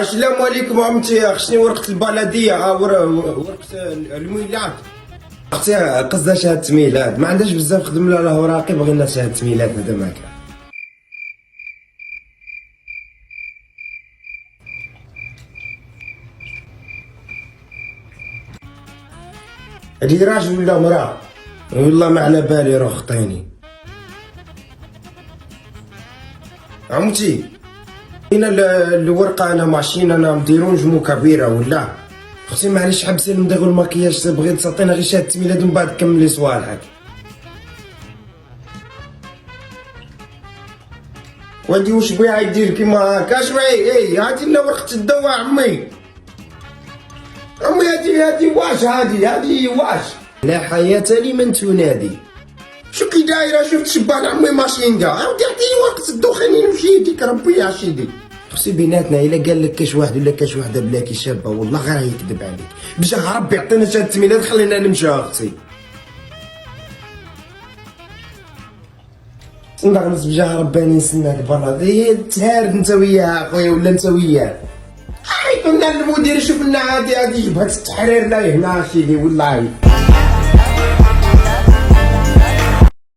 السلام عليكم عمتي، خصني ورقة البلدية، ورقة الميلاد. اختي قصدها شهادة ميلاد، ما عندهاش بزاف خدم لها اوراقي، بغينا شهادة ميلاد هذا ما كان. هادي راجل ولا مرأة؟ والله ما على بالي، روح خطيني. عمتي هنا الورقة انا ماشين، انا مديرون جمو كبيرة ولا؟ اختي معليش حبسي المضيغ والمكياج، بغيت تعطينا غير شهادة ميلاد ومن بعد كملي صوالحك. ودي واش بغا يدير كيما هاكا؟ اش بغي؟ هادي لنا ورقة الدواء عمي. هادي واش هادي واش؟ لا حياة لمن تنادي. شو كي دايرة؟ شفت شبان عمي ماشين دا، عاودي عطيني ورقة الدخان نمشي يديك ربي يا سيدي. خصي بيناتنا الا قال لك كاش واحد ولا كاش وحده بلاكي شابه والله غير يكذب عليك، بجاه ربي عطينا شهادة ميلاد خلينا نمشي اختي. نغمس بجاه ربي نستناك برا، تهارد انت وياه اخويا ولا انت وياه. قلنا المدير شوف لنا هادي جبهة التحرير لا هنا سيدي والله.